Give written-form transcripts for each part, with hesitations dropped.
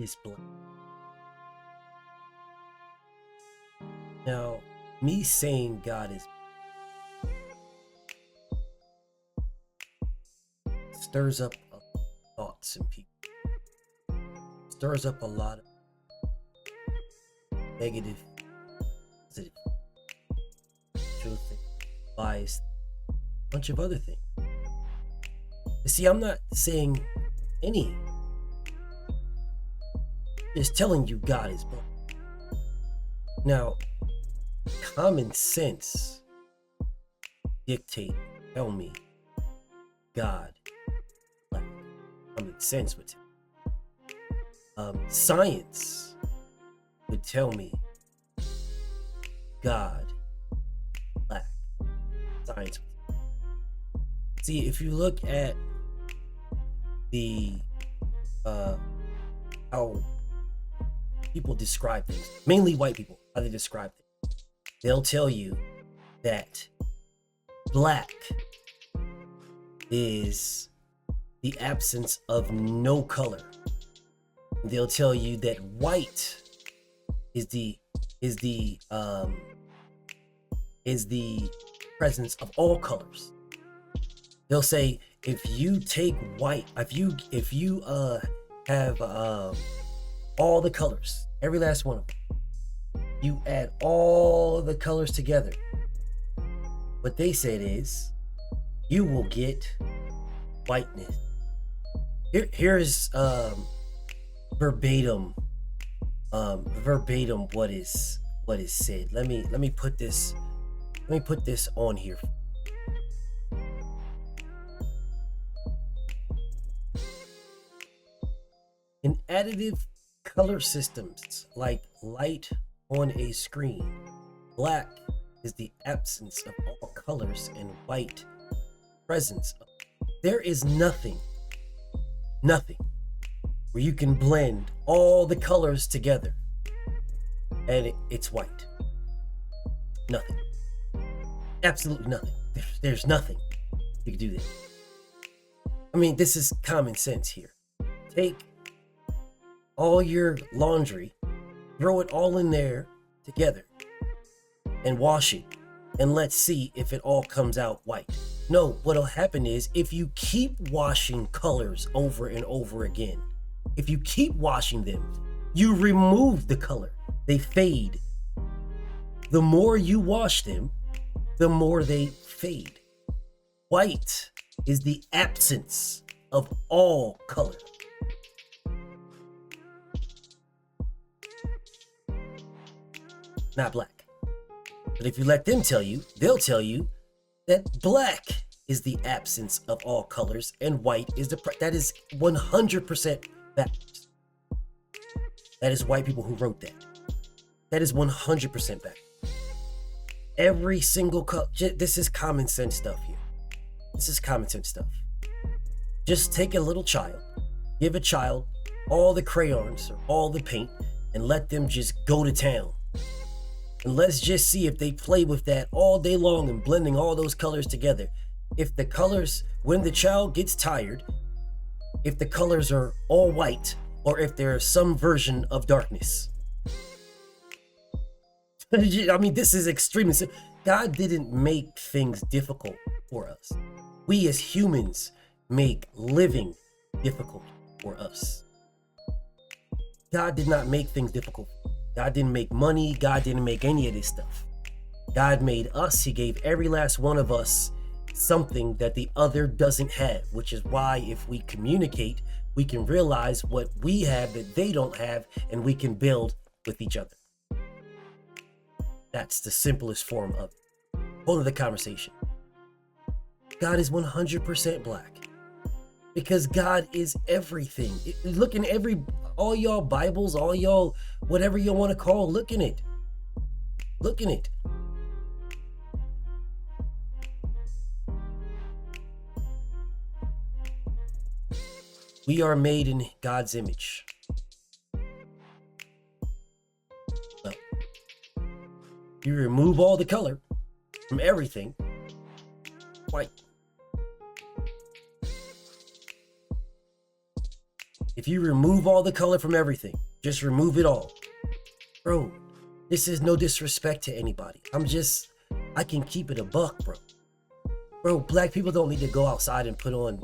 is black. Now, me saying God is stirs up thoughts in people, stirs up a lot of negative, positive, truth, bias, a bunch of other things. You see, I'm not saying any, just telling you God is black. Now, common sense tell me God black. Common sense would tell me. Science would tell me God black. Science would tell me. See, if you look at the how people describe things, mainly white people, how they describe things, they'll tell you that black is the absence of no color. They'll tell you that white is the presence of all colors. They'll say if you take white, if you have all the colors, every last one of them, you add all the colors together, what they said is you will get whiteness. Here's verbatim what is said. Let me put this on here. In additive color systems like light on a screen, black is the absence of all colors and white presence. There is nothing where you can blend all the colors together and it's white. Nothing. Absolutely nothing. There's nothing you can do that. I mean, this is common sense here. Take all your laundry, throw it all in there together and wash it, and let's see if it all comes out white. No, what'll happen is if you keep washing colors over and over again, if you keep washing them, you remove the color. They fade. The more you wash them, the more they fade. White is the absence of all color. Not black. But if you let them tell you, they'll tell you that black is the absence of all colors and white is that is 100% backwards. That is white people who wrote that. That is 100% backwards. Every single color. This is common sense stuff here. This is common sense stuff. Just take a little child, give a child all the crayons or all the paint, and let them just go to town. And let's just see if they play with that all day long and blending all those colors together. If the colors, when the child gets tired, if the colors are all white or if there's some version of darkness. I mean, this is extremely simple. God didn't make things difficult for us. We as humans make living difficult for us. God did not make things difficult. God didn't make money. God didn't make any of this stuff. God made us. He gave every last one of us something that the other doesn't have, which is why if we communicate, we can realize what we have that they don't have, and we can build with each other. That's the simplest form of it. Whole of the conversation. God is 100% black because God is everything. Look in all y'all Bibles, all y'all, whatever you want to call, look in it. Look in it. We are made in God's image. Well, you remove all the color from everything, white. If you remove all the color from everything, just remove it all. Bro, this is no disrespect to anybody. I can keep it a buck, bro. Bro, black people don't need to go outside and put on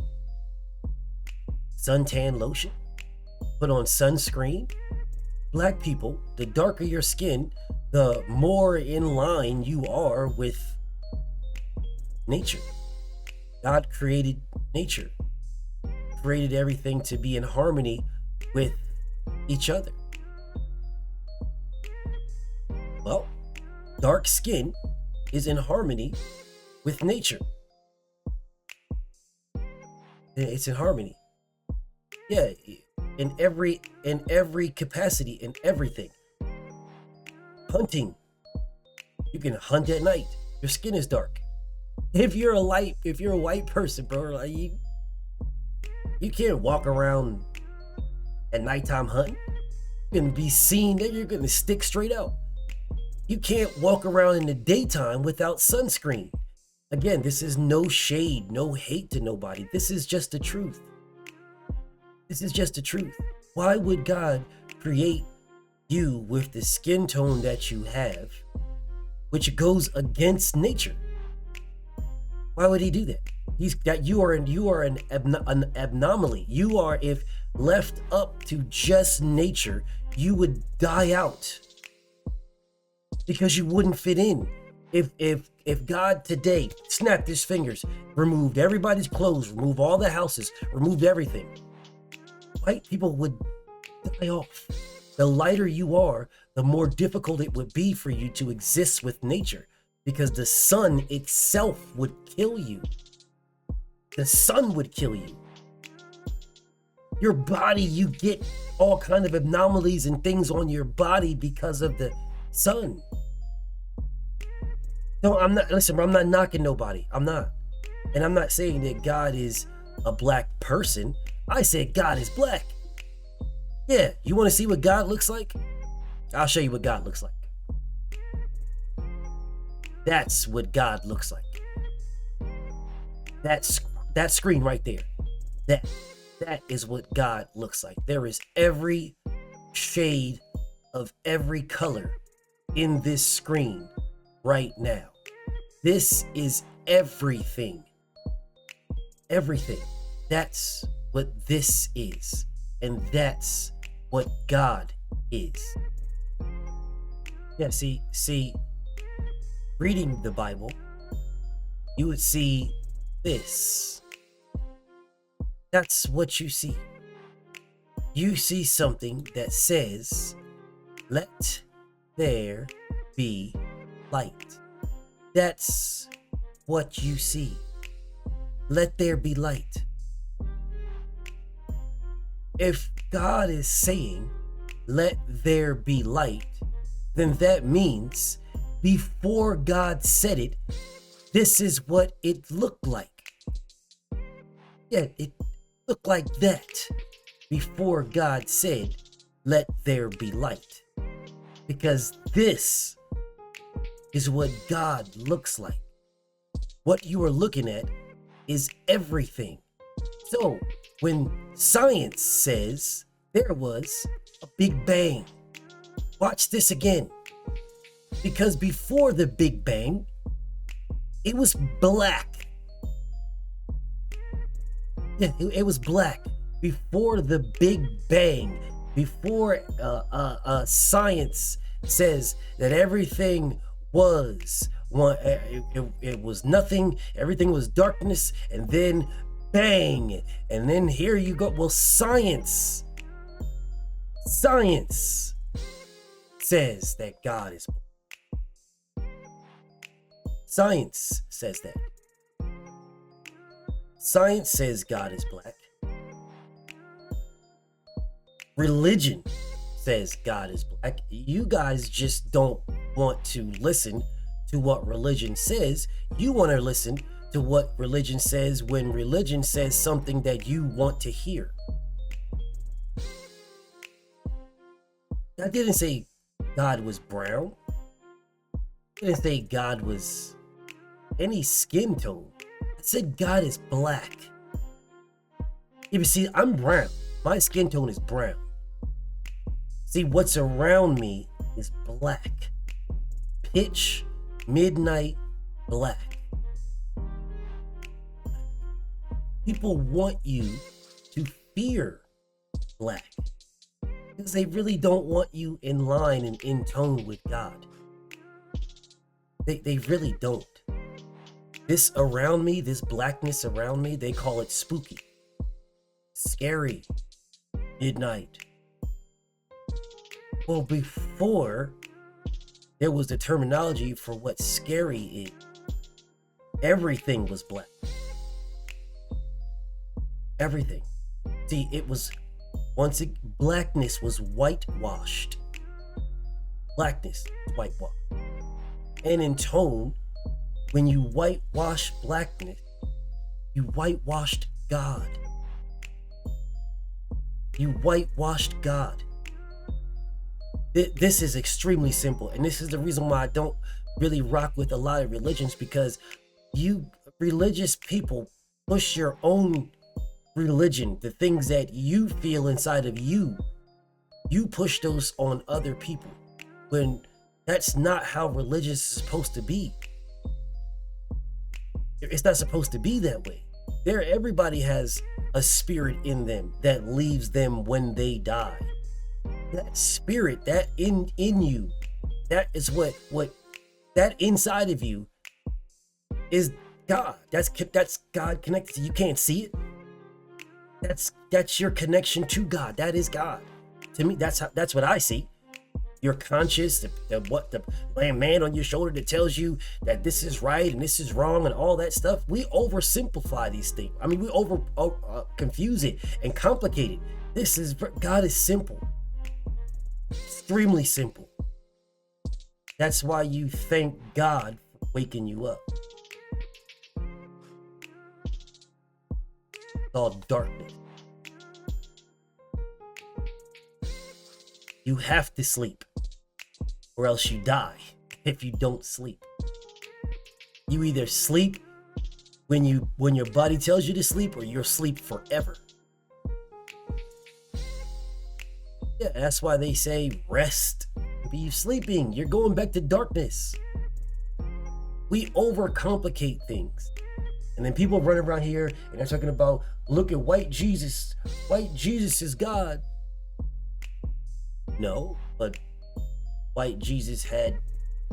suntan lotion, put on sunscreen. Black people, the darker your skin, the more in line you are with nature. God created nature, created everything to be in harmony with each other. Well, dark skin is in harmony with nature. It's in harmony. Yeah, in every capacity, in everything. Hunting. You can hunt at night. Your skin is dark. If you're a white person, bro, like you can't walk around at nighttime hunting. You're gonna be seen that you're gonna stick straight out. You can't walk around in the daytime without sunscreen. Again, this is no shade, no hate to nobody. This is just the truth. This is just the truth. Why would God create you with the skin tone that you have, which goes against nature? Why would he do that? You are an anomaly. You are, if left up to just nature, you would die out because you wouldn't fit in. If God today snapped his fingers, removed everybody's clothes, removed all the houses, removed everything, white people would die off. The lighter you are, the more difficult it would be for you to exist with nature, because the sun itself would kill you. The sun would kill you. Your body, you get all kind of anomalies and things on your body because of the sun. No, I'm not knocking nobody. I'm not. And I'm not saying that God is a black person. I said God is black. Yeah, you want to see what God looks like? I'll show you what God looks like. That's what God looks like. That screen right there. That is what God looks like. There is every shade of every color in this screen right now. This is everything. Everything. That's what this is. And that's what God is. Yeah, see, reading the Bible, you would see this. That's what you see. You see something that says, "Let there be light." That's what you see. Let there be light. If God is saying, "Let there be light," then that means before God said it, this is what it looked like. Yeah, it looked like that before God said, "Let there be light." Because this is what God looks like. What you are looking at is everything. So when science says there was a Big Bang, watch this again. Because before the Big Bang, it was black. Yeah, it was black. Before the Big Bang, before science says that everything was one, it was nothing, everything was darkness, and then bang, and then here you go. Well, science says that God is black. Science says that. Science says God is black. Religion says God is black. You guys just don't want to listen to what religion says. You want to listen to what religion says when religion says something that you want to hear. I didn't say God was brown. I didn't say God was any skin tone. I said God is black. You see, I'm brown. My skin tone is brown. See, what's around me is black. Pitch midnight black. People want you to fear black because they really don't want you in line and in tone with God. They really don't. This around me, this blackness around me, they call it spooky, scary, midnight. Well, before there was the terminology for what scary is, everything was black. Everything. See, it was blackness was whitewashed. Blackness was whitewashed. And in tone, when you whitewash blackness, you whitewashed God. You whitewashed God. This is extremely simple, and this is the reason why I don't really rock with a lot of religions, because you religious people push your own religion, the things that you feel inside of you push those on other people, when that's not how religious is supposed to be. It's not supposed to be that way. Everybody has a spirit in them that leaves them when they die. That spirit, that in you, that is what that inside of you is God. That's God connected to you. You can't see it. That's your connection to God. That is God. To me, that's what I see. Your conscious, the man on your shoulder that tells you that this is right and this is wrong and all that stuff. We oversimplify these things. I mean, we confuse it and complicate it. God is simple. Extremely simple. That's why you thank God for waking you up. It's all darkness. You have to sleep, or else you die if you don't sleep. You either sleep when your body tells you to sleep, or you're asleep forever. Yeah, that's why they say rest. Be sleeping. You're going back to darkness. We overcomplicate things. And then people run around here and they're talking about, look at white Jesus. White Jesus is God. No, but white Jesus had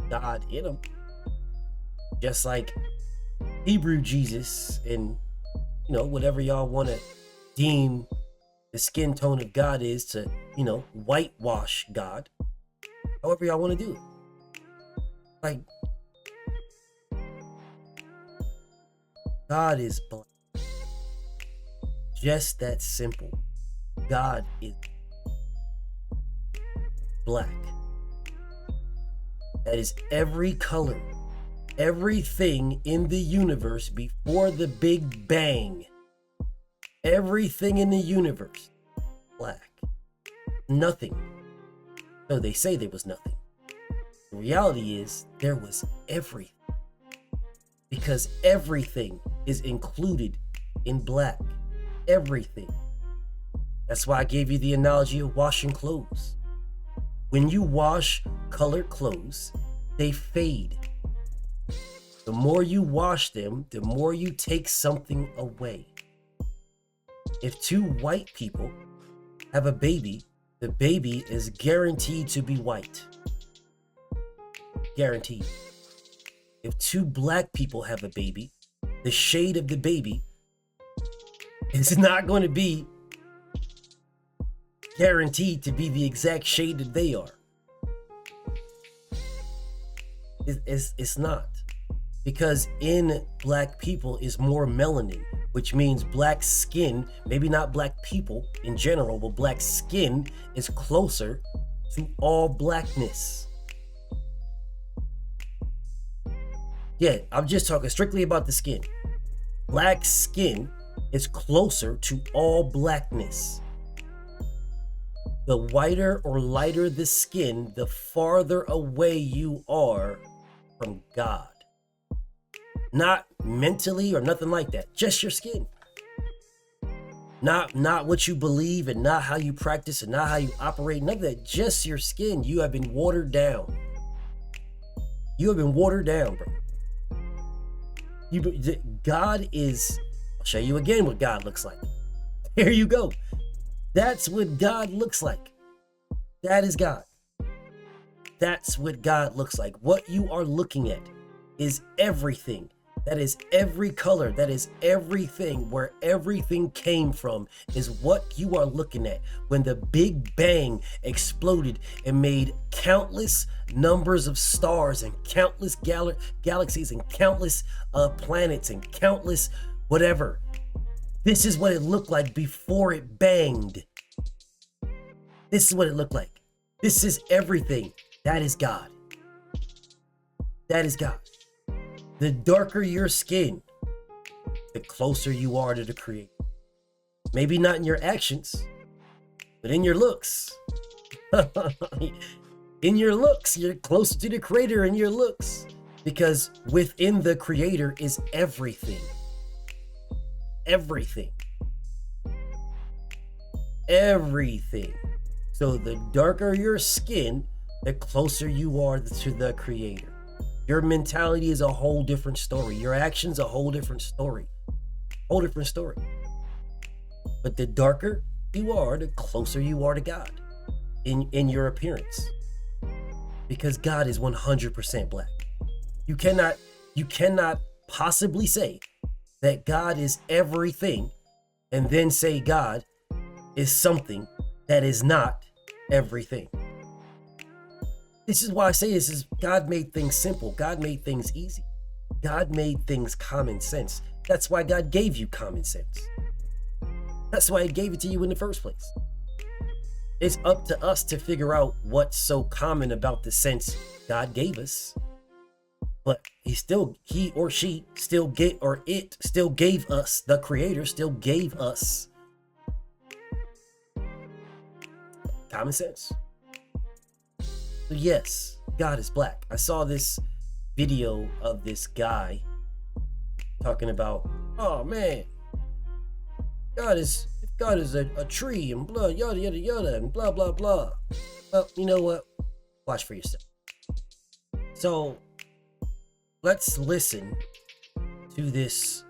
God in him. Just like Hebrew Jesus and, whatever y'all want to deem the skin tone of God is to, whitewash God. However y'all want to do it. Like, God is black. Just that simple. God is black. That is every color, everything in the universe before the Big Bang. Everything in the universe, black. Nothing. So they say there was nothing. The reality is there was everything. Because everything is included in black. Everything. That's why I gave you the analogy of washing clothes. When you wash colored clothes, they fade. The more you wash them, the more you take something away. If two white people have a baby, the baby is guaranteed to be white. Guaranteed. If two black people have a baby, the shade of the baby is not going to be guaranteed to be the exact shade that they are. It's not. Because in black people is more melanin, which means black skin, maybe not black people in general, but black skin is closer to all blackness. Yeah, I'm just talking strictly about the skin. Black skin is closer to all blackness. The whiter or lighter the skin, the farther away you are from God. Not mentally or nothing like that, just your skin. Not what you believe, and not how you practice, and not how you operate. None of that. Just your skin. You have been watered down. You have been watered down, bro. God is. I'll show you again what God looks like. There you go. That's what God looks like. That is God. That's what God looks like. What you are looking at is everything. That is every color. That is everything. Where everything came from is what you are looking at. When the Big Bang exploded and made countless numbers of stars and countless galaxies and countless planets and countless whatever. This is what it looked like before it banged. This is what it looked like. This is everything. That is God. That is God. The darker your skin, the closer you are to the Creator. Maybe not in your actions, but in your looks. In your looks, you're closer to the Creator in your looks. Because within the Creator is everything. Everything. Everything. So the darker your skin, the closer you are to the Creator. Your mentality is a whole different story. Your actions a whole different story. Whole different story. But the darker you are, the closer you are to God in your appearance. Because God is 100% black. You cannot possibly say that God is everything and then say God is something that is not everything. This is why I say this is God made things simple. God made things easy. God made things common sense. That's why God gave you common sense. That's why He gave it to you in the first place. It's up to us to figure out what's so common about the sense God gave us. But he or she still gave, or it still gave us, the Creator still gave us common sense. So yes, God is black. I saw this video of this guy talking about, oh man, God is a tree and blah, yada, yada, yada, and blah, blah, blah. Well, you know what? Watch for yourself. So let's listen to this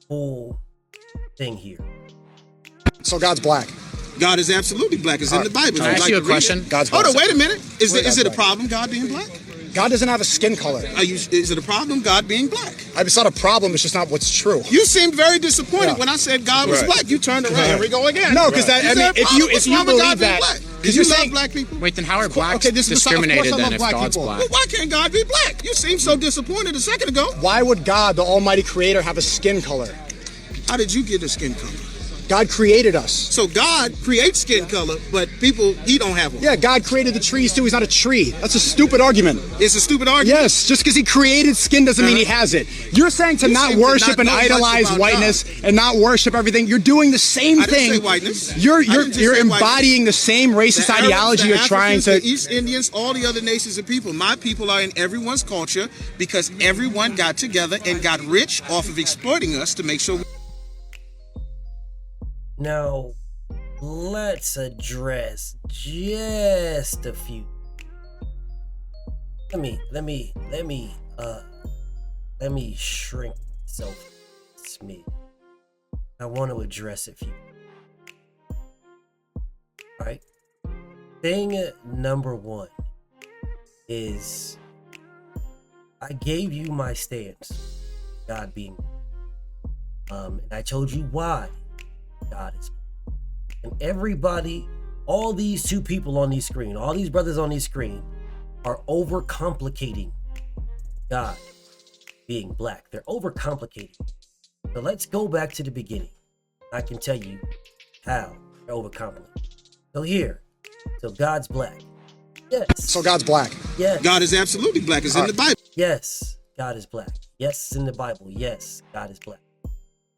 whole thing here. So God's black. God is absolutely black. It's in the Bible. Can I ask you a question? God's black. Hold on, wait a minute. Is it a problem, God being black? God doesn't have a skin color. Is it a problem, God being black? It's not a problem. It's just not what's true. You seemed very disappointed Yeah. when I said God was black. You turned around. Here we go again. No, because if you believe that, because you love black people. Wait, then how are blacks this is discriminated of course I love then if black God's people. black? Well, why can't God be black? You seemed so disappointed a second ago. why would God, the Almighty Creator, have a skin color? How did you get a skin color? God created us. So God creates skin color, but people, He don't have one. Yeah, God created the trees too. He's not a tree. That's a stupid argument. It's a stupid argument. Yes, just because He created skin doesn't mean He has it. You're saying to You not seem to worship not and know much idolize about whiteness and not worship everything. You're doing the same I didn't thing. say whiteness. You're I didn't just you're say embodying the same racist The Arabs, ideology the you're trying Africans, to. the East Indians, all the other nations of people. My people are in everyone's culture because everyone got together and got rich off of exploiting us to make sure. Now, let's address just a few. Let me shrink myself a smidge. I want to address a few. All right. Thing number one is I gave you my stance, God being, and I told you why God is. And everybody, all these two people on the screen, all these brothers on the screen are overcomplicating God being black. They're overcomplicating. So let's go back to the beginning. I can tell you how they're overcomplicating. So God's black. Yes. So God's black. Yes. God is absolutely black. It's in the Bible. Yes, God is black. Yes, it's in the Bible. Yes, God is black.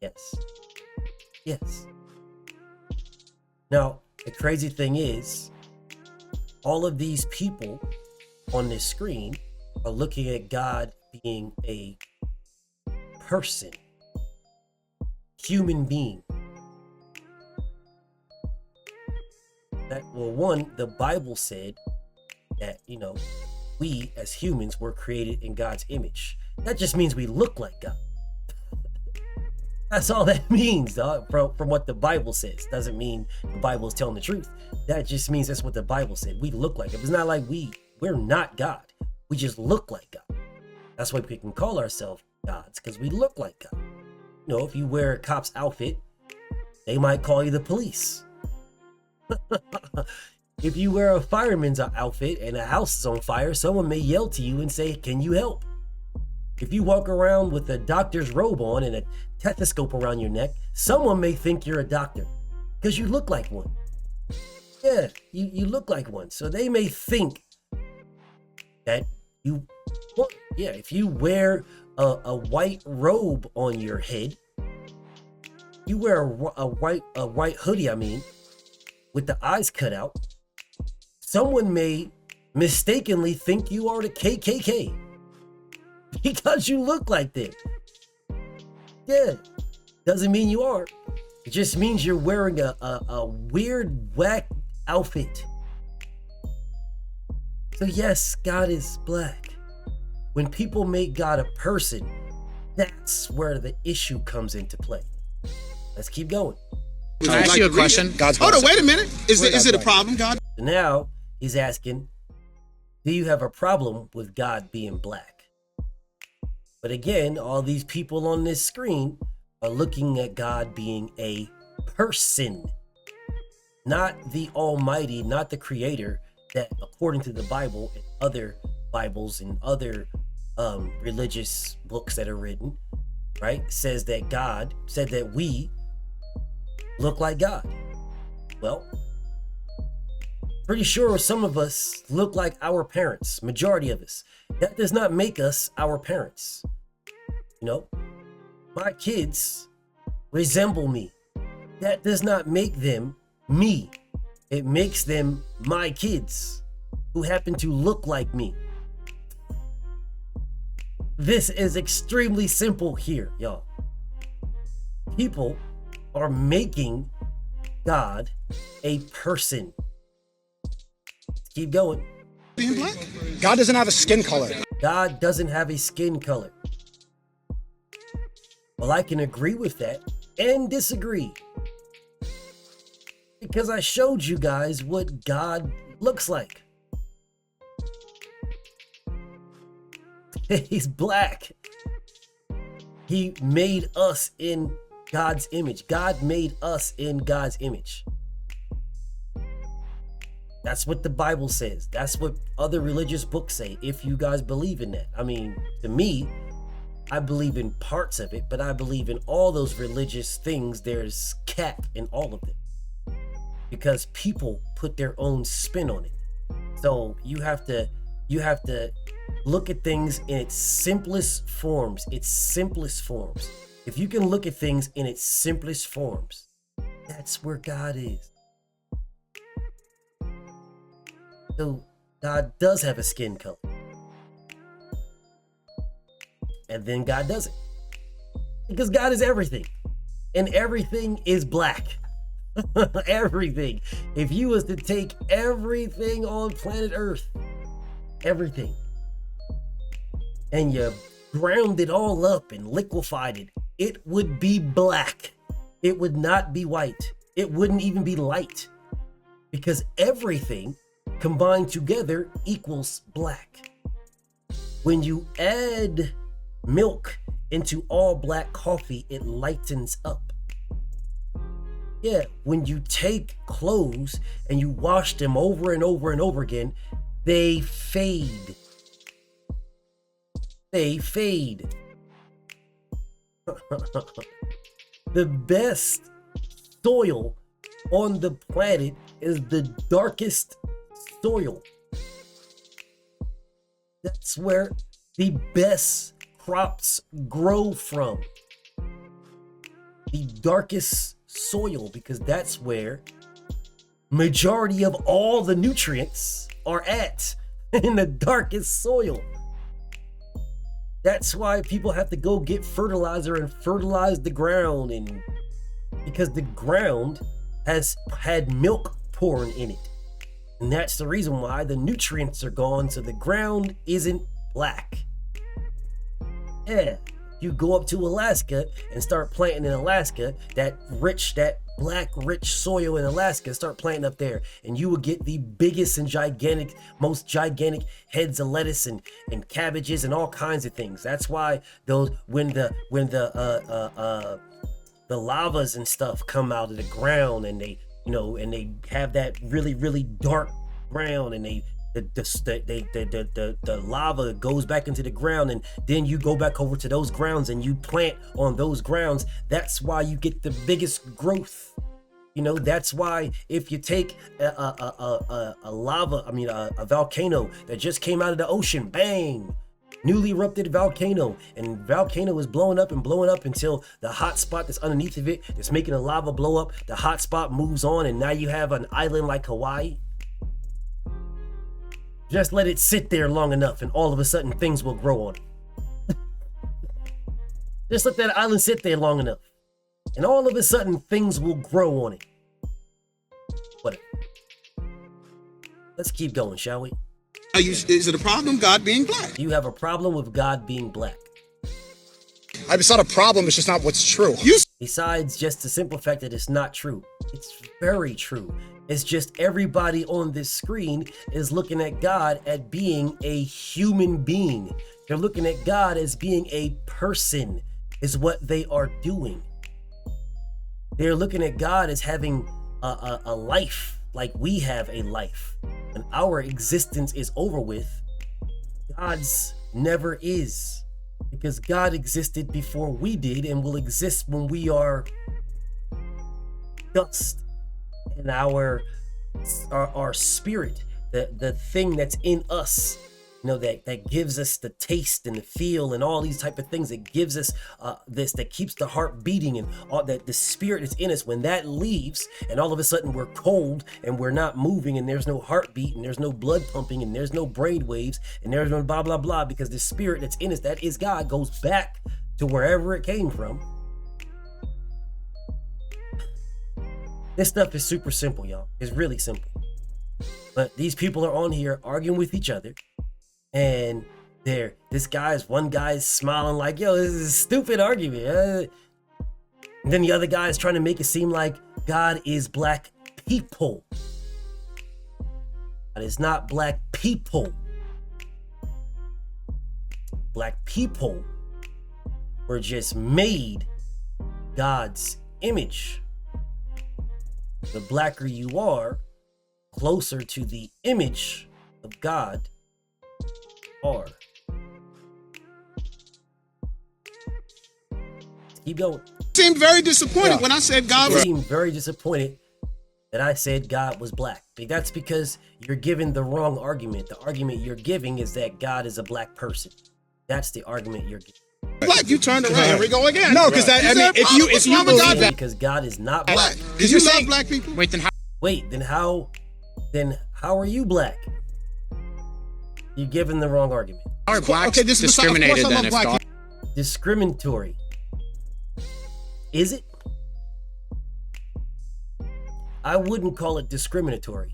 Yes. Yes. Now, the crazy thing is, all of these people on this screen are looking at God being a person, human being. Well, one, the Bible said that, we as humans were created in God's image. That just means we look like God. That's all that means, dog, from what the Bible says. Doesn't mean the Bible is telling the truth. That just means that's what the Bible said. We look like him. It's not like we're not God. We just look like God. That's why we can call ourselves gods, because we look like God. If you wear a cop's outfit, they might call you the police. If you wear a fireman's outfit and a house is on fire, someone may yell to you and say, "Can you help?" If you walk around with a doctor's robe on and a stethoscope around your neck, someone may think you're a doctor because you look like one. Yeah, you look like one. So they may think that if you wear a white robe on your head, you wear a white hoodie, with the eyes cut out, someone may mistakenly think you are the KKK because you look like them. Yeah, doesn't mean you are. It just means you're wearing a weird, whack outfit. So yes, God is black. When people make God a person, that's where the issue comes into play. Let's keep going. Can I ask you a question? Hold on, wait a minute. Is it a problem, God? Now he's asking, do you have a problem with God being black? But again, all these people on this screen are looking at God being a person, not the Almighty, not the Creator that, according to the Bible and other Bibles and other religious books that are written, right, said that we look like God. Well, pretty sure some of us look like our parents, majority of us. That does not make us our parents. My kids resemble me. That does not make them me. It makes them my kids who happen to look like me. This is extremely simple here, y'all. People are making God a person. Keep going. Being black? God doesn't have a skin color. God doesn't have a skin color. Well, I can agree with that and disagree, because I showed you guys what God looks like. He's black. He made us in God's image. God made us in God's image. That's what the Bible says. That's what other religious books say, if you guys believe in that. To me, I believe in parts of it, but I believe in all those religious things. There's cap in all of them, because people put their own spin on it. So you have to look at things in its simplest forms. If you can look at things in its simplest forms, that's where God is. So God does have a skin color. And then God doesn't. Because God is everything. And everything is black. Everything. If you was to take everything on planet Earth, everything, and you ground it all up and liquefied it, it would be black. It would not be white. It wouldn't even be light. Because everything combined together equals black. When you add milk into all black coffee, it lightens up. Yeah, when you take clothes and you wash them over and over and over again, they fade. They fade. The best soil on the planet is the darkest soil. That's where the best crops grow from. The darkest soil, because that's where majority of all the nutrients are at, in the darkest soil. That's why people have to go get fertilizer and fertilize the ground, and because the ground has had milk pouring in it. And that's the reason why the nutrients are gone, so the ground isn't black. Yeah, you go up to Alaska and start planting in Alaska, that black rich soil in Alaska, start planting up there, and you will get the biggest and most gigantic heads of lettuce and cabbages and all kinds of things. That's why those when the lavas and stuff come out of the ground, and they have that really, really dark ground, and the lava goes back into the ground, and then you go back over to those grounds and you plant on those grounds. That's why you get the biggest growth. That's why if you take a volcano that just came out of the ocean, bang, newly erupted volcano, and volcano is blowing up until the hot spot that's underneath of it that's making the lava blow up, the hot spot moves on, and now you have an island like Hawaii. Just let it sit there long enough, and all of a sudden things will grow on it. Just let that island sit there long enough, and all of a sudden things will grow on it. Whatever. Let's keep going, shall we? Is it a problem, God being black? You have a problem with God being black. It's not a problem, it's just not what's true. Besides just the simple fact that it's not true. It's very true. It's just everybody on this screen is looking at God as being a human being. They're looking at God as being a person, is what they are doing. They're looking at God as having a life, like we have a life. And our existence is over with. God's never is. Because God existed before we did and will exist when we are dust. And our spirit, the thing that's in us, that gives us the taste and the feel and all these type of things, that gives us that keeps the heart beating, and all that, the spirit that's in us, when that leaves and all of a sudden we're cold and we're not moving and there's no heartbeat and there's no blood pumping and there's no brain waves and there's no blah blah blah, because the spirit that's in us, that is God, goes back to wherever it came from. This stuff is super simple, y'all. It's really simple. But these people are on here arguing with each other, and one guy's smiling like, yo, this is a stupid argument. And then the other guy is trying to make it seem like God is black people. God is not black people. Black people were just made God's image. The blacker you are, closer to the image of God are. Keep going. Seemed very disappointed when I said God was. Seemed very disappointed that I said God was black. That's because you're giving the wrong argument. The argument you're giving is that God is a black person. That's the argument you're giving. Black, you turned around. Here we go again. No, because if you believe that, because God is not black. Because you love black people. Then how are you black? You're giving the wrong argument. are blacks discriminated then if God... Discriminatory. Is it? I wouldn't call it discriminatory.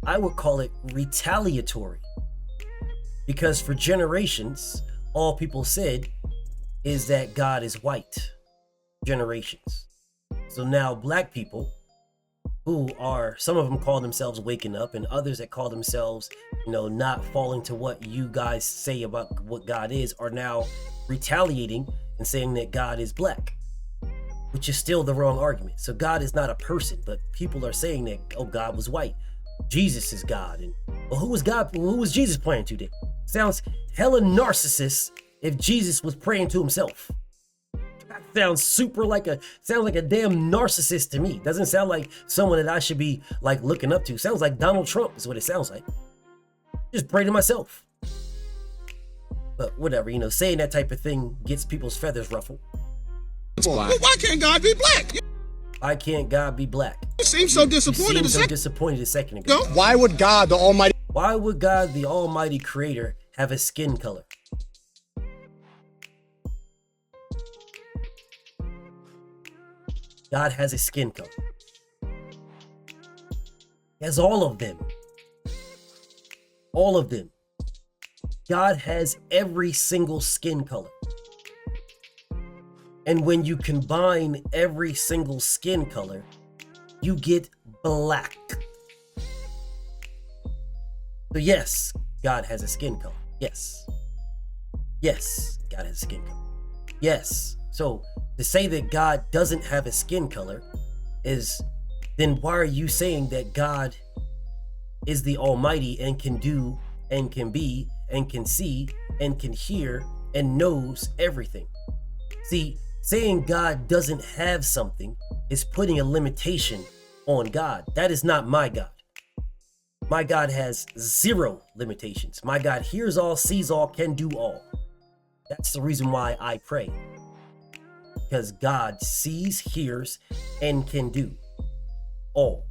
I would call it retaliatory. Because for generations, all people said is that God is white. Generations. So now black people, who are, some of them call themselves waking up, and others that call themselves, not falling to what you guys say about what God is, are now retaliating and saying that God is black, which is still the wrong argument. So God is not a person, but people are saying that, oh, God was white. Jesus is God. And well, who was God? Who was Jesus praying to then? Sounds hella narcissist if Jesus was praying to himself. That sounds sounds like a damn narcissist to me. Doesn't sound like someone that I should be like looking up to. Sounds like Donald Trump is what it sounds like. Just pray to myself. But whatever, saying that type of thing gets people's feathers ruffled. Well, why can't God be black? Why can't God be black? You seem so disappointed. You seemed so disappointed a second ago. Why would God, the Almighty... Why would God, the Almighty Creator, have a skin color? God has a skin color. He has all of them. All of them. God has every single skin color. And when you combine every single skin color, you get black. So yes, God has a skin color. Yes. Yes, God has a skin color. Yes. So to say that God doesn't have a skin color is, then why are you saying that God is the Almighty and can do and can be and can see and can hear and knows everything? See, saying God doesn't have something is putting a limitation on God. That is not my God. My God has zero limitations. My God hears all, sees all, can do all. That's the reason why I pray. Because God sees, hears, and can do all,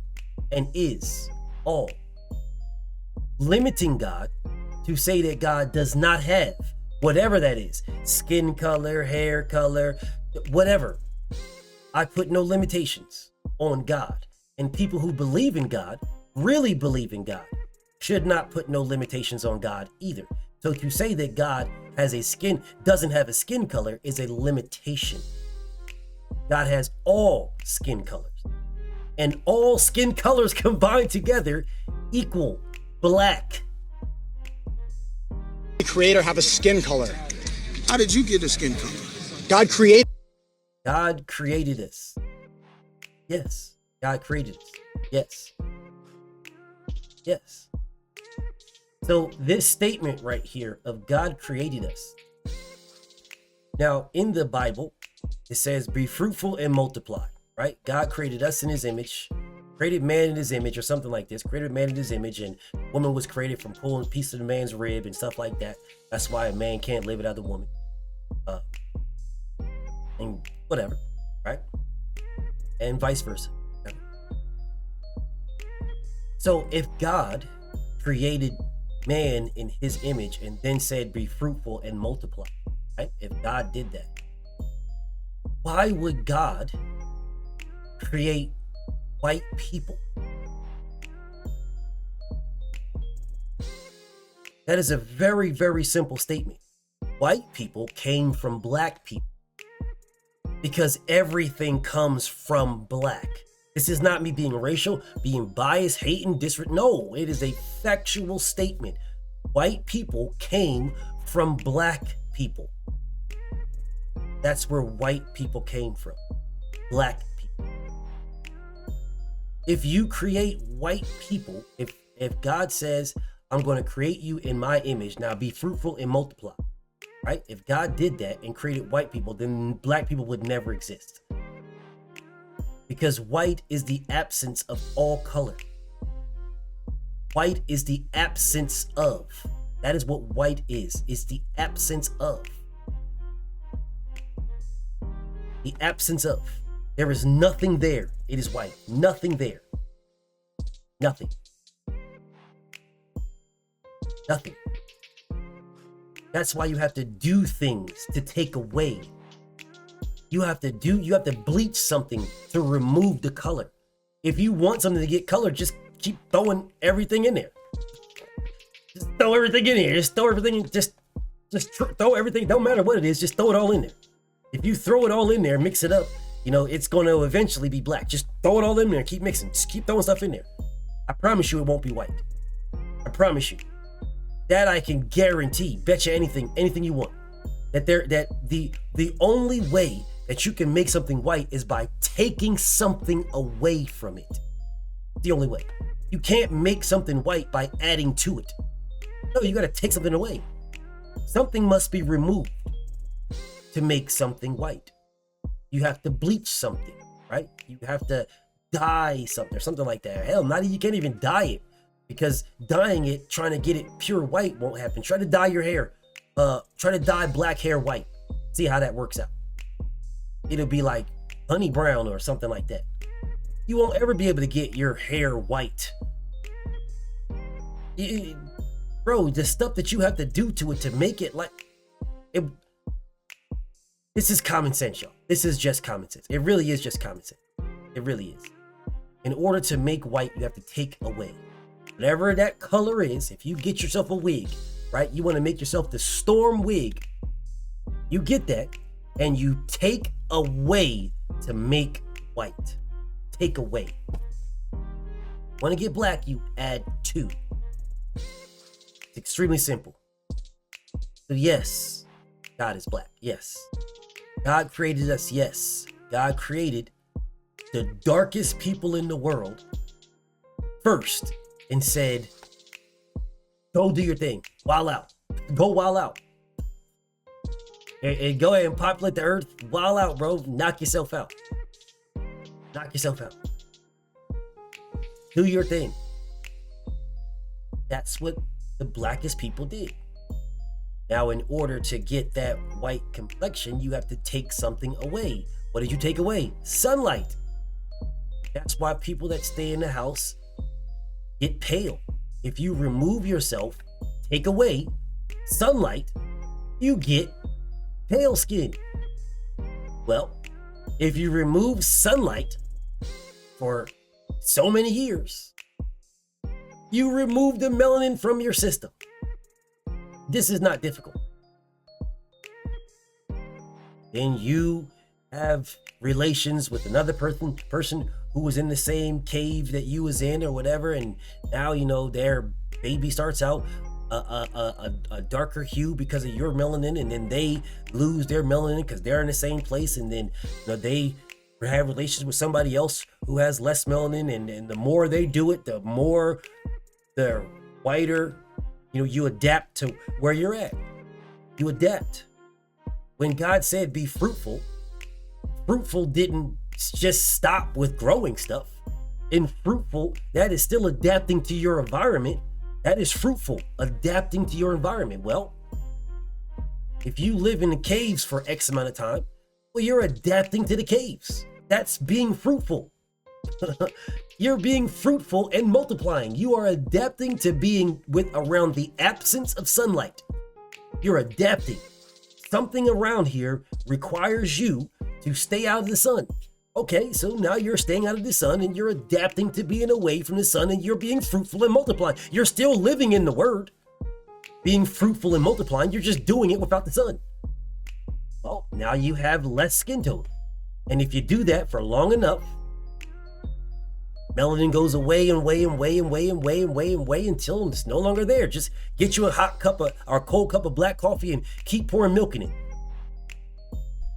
and is all. Limiting God to say that God does not have whatever that is, skin color, hair color, whatever. I put no limitations on God. And people who believe in God, really believe in God, should not put no limitations on God either. So to say that God doesn't have a skin color is a limitation. God has all skin colors. And all skin colors combined together equal black. The creator have a skin color. How did you get a skin color? God created. God created us. Yes. God created us. Yes. Yes. So this statement right here of God created us. Now in the Bible, it says, be fruitful and multiply, right? God created us in his image, created man in his image or something like this, created man in his image, and woman was created from pulling a piece of the man's rib and stuff like that. That's why a man can't live without a woman. And whatever, right? And vice versa. Okay? So if God created man in his image and then said, be fruitful and multiply, right? If God did that, why would God create white people? That is a very, very simple statement. White people came from black people because everything comes from black. This is not me being racial, being biased, hating, no, it is a factual statement. White people came from black people. That's where white people came from. Black people. If you create white people, if God says, I'm going to create you in my image, now be fruitful and multiply, right? If God did that and created white people, then black people would never exist. Because white is the absence of all color. White is the absence of. That is what white is. It's the absence of. The absence of. There is nothing there. It is white. Nothing there. Nothing. Nothing. That's why you have to do things to take away. You have to bleach something to remove the color. If you want something to get color, just keep throwing everything in there. Just throw everything in here. Just throw everything in. Just throw everything. Don't matter what it is. Just throw it all in there. If you throw it all in there, mix it up, it's going to eventually be black. Just throw it all in there. Keep mixing. Just keep throwing stuff in there. I promise you it won't be white. I promise you. That I can guarantee. Bet you anything you want. That the only way that you can make something white is by taking something away from it. The only way. You can't make something white by adding to it. No, you got to take something away. Something must be removed to make something white. You have to bleach something, right? You have to dye something or something like that. Hell, you can't even dye it, because dyeing it, trying to get it pure white won't happen. Try to dye your hair. Try to dye black hair white. See how that works out. It'll be like honey brown or something like that. You won't ever be able to get your hair white. Bro, the stuff that you have to do to it to make it like it. This is common sense, y'all. This is just common sense. It really is just common sense. It really is. In order to make white, you have to take away. Whatever that color is, if you get yourself a wig, right? You want to make yourself the storm wig. You get that, and you take away to make white. Take away. Want to get black, you add 2. It's extremely simple. So yes, God is black. Yes. God created us. Yes. God created the darkest people in the world first and said, go do your thing. Wild out. Go wild out. And go ahead and populate the earth. Wild out, bro. Knock yourself out. Knock yourself out. Do your thing. That's what the blackest people did. Now, in order to get that white complexion, you have to take something away. What did you take away? Sunlight. That's why people that stay in the house get pale. If you remove yourself, take away sunlight, you get pale skin. Well, if you remove sunlight for so many years, you remove the melanin from your system. This is not difficult. Then you have relations with another person who was in the same cave that you was in or whatever, and now their baby starts out a darker hue because of your melanin, and then they lose their melanin because they're in the same place, and then they have relations with somebody else who has less melanin, and the more they do it, the more the whiter. You adapt to where you're at. You adapt. When God said be fruitful, fruitful didn't just stop with growing stuff. In fruitful, that is still adapting to your environment. That is fruitful, adapting to your environment. Well, if you live in the caves for X amount of time, well, you're adapting to the caves. That's being fruitful. You're being fruitful and multiplying. You are adapting to being around the absence of sunlight. You're adapting. Something around here requires you to stay out of the sun. Okay, so now you're staying out of the sun and you're adapting to being away from the sun, and you're being fruitful and multiplying. You're still living in the word, being fruitful and multiplying. You're just doing it without the sun. Well, now you have less skin tone. And if you do that for long enough, melanin goes away and away and away and away and away and away and away until it's no longer there. Just get you a hot cup or cold cup of black coffee and keep pouring milk in it.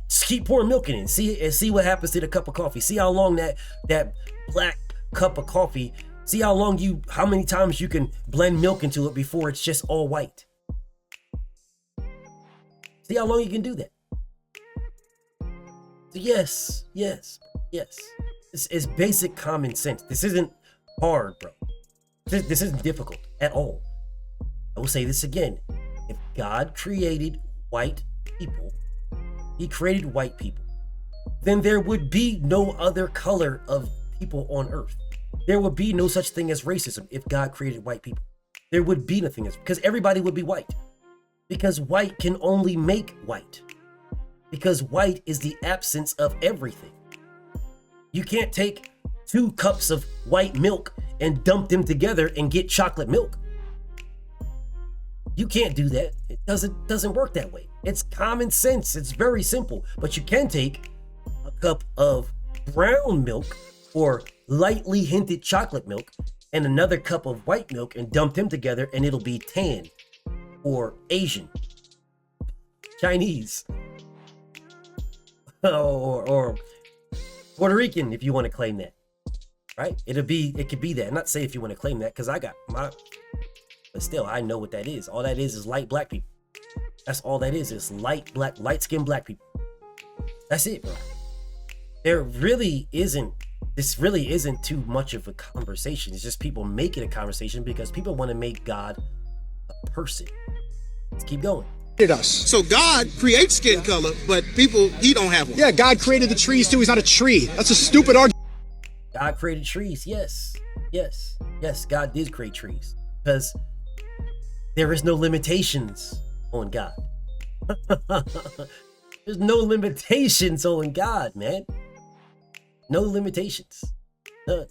Just keep pouring milk in it and see what happens to the cup of coffee. See how long that black cup of coffee, see how many times you can blend milk into it before it's just all white. See how long you can do that. So yes. It's basic common sense. This isn't hard, bro. This isn't difficult at all. I will say this again. If God created white people, he created white people, then there would be no other color of people on earth. There would be no such thing as racism if God created white people. There would be nothing because everybody would be white. Because white can only make white. Because white is the absence of everything. You can't take 2 cups of white milk and dump them together and get chocolate milk. You can't do that. It doesn't work that way. It's common sense. It's very simple. But you can take a cup of brown milk or lightly hinted chocolate milk and another cup of white milk and dump them together, and it'll be tan or Asian, Chinese, or Puerto Rican, if you want to claim that, right? It could be that. I'm not saying if you want to claim that, because I got my, but still, I know what that is. All that is light black people. That's all that is light-skinned black people. That's it, bro. This really isn't too much of a conversation. It's just people make it a conversation because people want to make God a person. Let's keep going. Us. So God creates skin color, but he don't have one. Yeah, God created the trees too. He's not a tree. That's a stupid argument. God created trees. Yes. God did create trees because there is no limitations on God. There's no limitations on God, man. No limitations. None.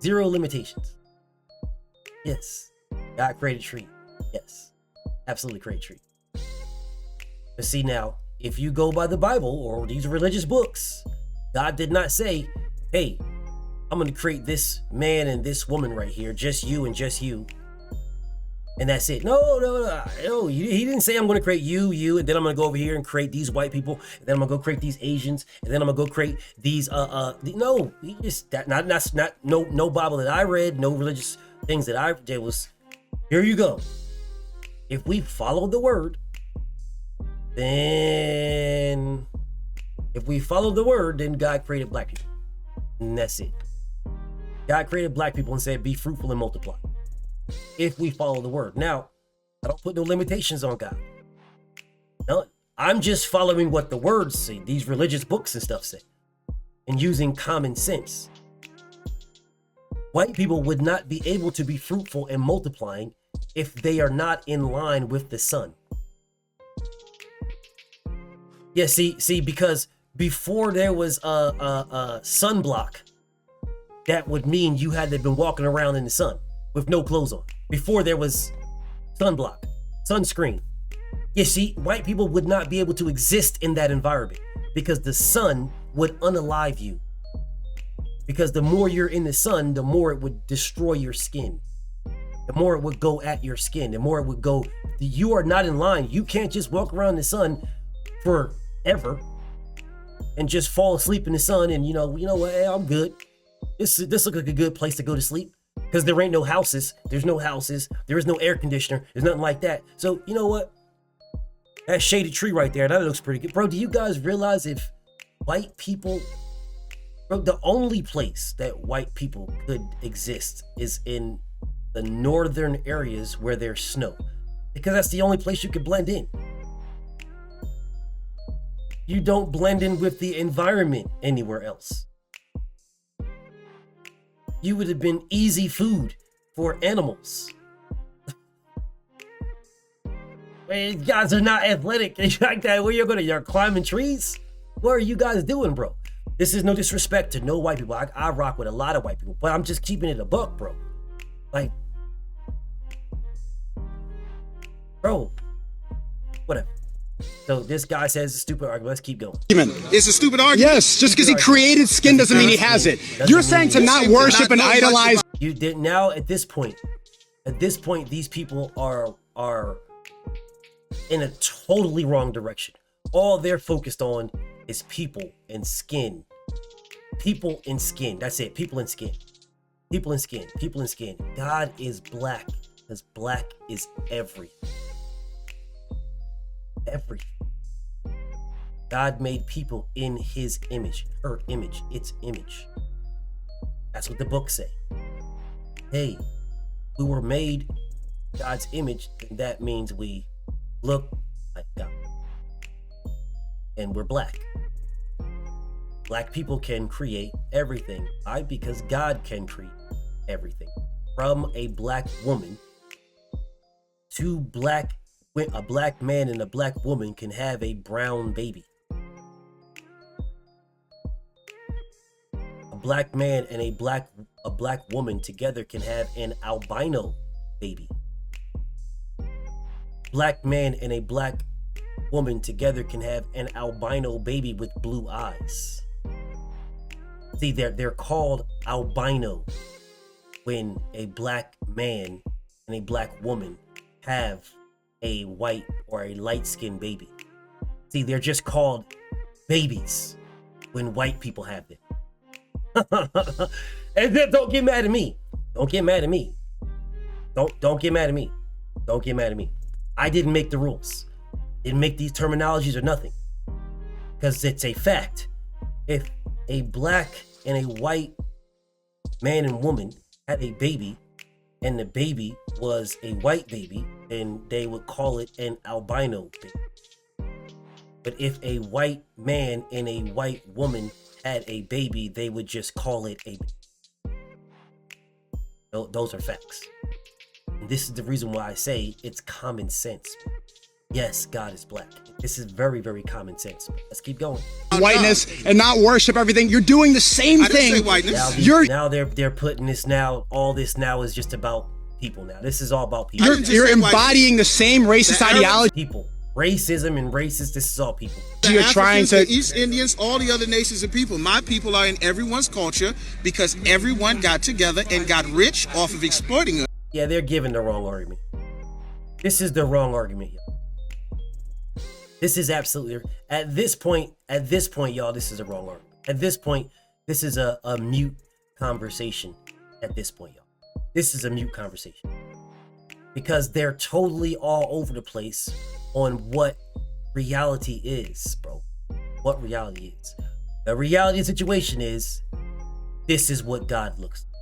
Zero limitations. Yes. God created tree. Yes. Absolutely created tree. But see now, if you go by the Bible or these religious books, God did not say, hey, I'm going to create this man and this woman right here, just you and just you. And that's it. No. He didn't say I'm going to create you, and then I'm going to go over here and create these white people, and then I'm going to go create these Asians, and then I'm going to go create these, no, he just, no Bible that I read, no religious things that I did was, here you go. If we follow the word, then God created black people. And that's it. God created black people and said, be fruitful and multiply. If we follow the word. Now, I don't put no limitations on God. None. I'm just following what the words say, these religious books and stuff say, and using common sense. White people would not be able to be fruitful and multiplying if they are not in line with the sun. Yeah, see, because before there was a sunblock, that would mean you had to have been walking around in the sun with no clothes on. Before there was sunblock, sunscreen. You see, white people would not be able to exist in that environment because the sun would unalive you. Because the more you're in the sun, the more it would destroy your skin. The more it would go at your skin, the more it would go, you are not in line. You can't just walk around the sun forever and just fall asleep in the sun and you know what, hey, I'm good. This looks like a good place to go to sleep. Because there ain't no houses. There's no houses. There is no air conditioner. There's nothing like that. So, you know what? That shaded tree right there, that looks pretty good. Bro, do you guys realize if white people... Bro, the only place that white people could exist is in the northern areas where there's snow. Because that's the only place you could blend in. You don't blend in with the environment anywhere else. You would have been easy food for animals. Man, you guys are not athletic like that. Where you're climbing trees? What are you guys doing, bro? This is no disrespect to no white people. I rock with a lot of white people, but I'm just keeping it a buck, bro. Like, bro, whatever. So this guy says it's a stupid argument. Let's keep going. It's a stupid argument. Yes, just because he created skin doesn't mean he has it. You're saying to not worship and idolize. You did now at this point, these people are in a totally wrong direction. All they're focused on is people and skin. People and skin. That's it. People and skin. People and skin. People and skin. God is black because black is everything. Everything. God made people in his image, her image, its image. That's what the books say. Hey, we were made God's image, and that means we look like God. And we're black. Black people can create everything. Why? Because God can create everything. From a black woman to a black man and a black woman can have a brown baby. A black man and a black woman together can have an albino baby. Black man and a black woman together can have an albino baby with blue eyes. See, they're called albino when a black man and a black woman have a white or a light-skinned baby. See, they're just called babies when white people have them. And then don't get mad at me. Don't get mad at me. Don't get mad at me. Don't get mad at me. I didn't make the rules. Didn't make these terminologies or nothing. Because it's a fact. If a black and a white man and woman had a baby, and the baby was a white baby, then they would call it an albino baby. But if a white man and a white woman had a baby, they would just call it a baby. Those are facts. And this is the reason why I say it's common sense. Yes, God is black. This is very, very common sense. Let's keep going. Whiteness and not worship everything. You're doing the same I didn't say thing. whiteness. Now they're putting this now. All this now is just about people. Now this is all about people. didn't just You're say embodying the same racist The Arab- ideology. People, racism and racist. This is all people. The You're trying Africans, to. the East Indians, all the other nations of people. My people are in everyone's culture because everyone got together and got rich off of exploiting us. Yeah, they're giving the wrong argument. This is the wrong argument, y'all. This is absolutely at this point, y'all, this is a wrong argument. At this point, this is a mute conversation. At this point, y'all. This is a mute conversation. Because they're totally all over the place on what reality is, bro. What reality is. The reality of the situation is this is what God looks like.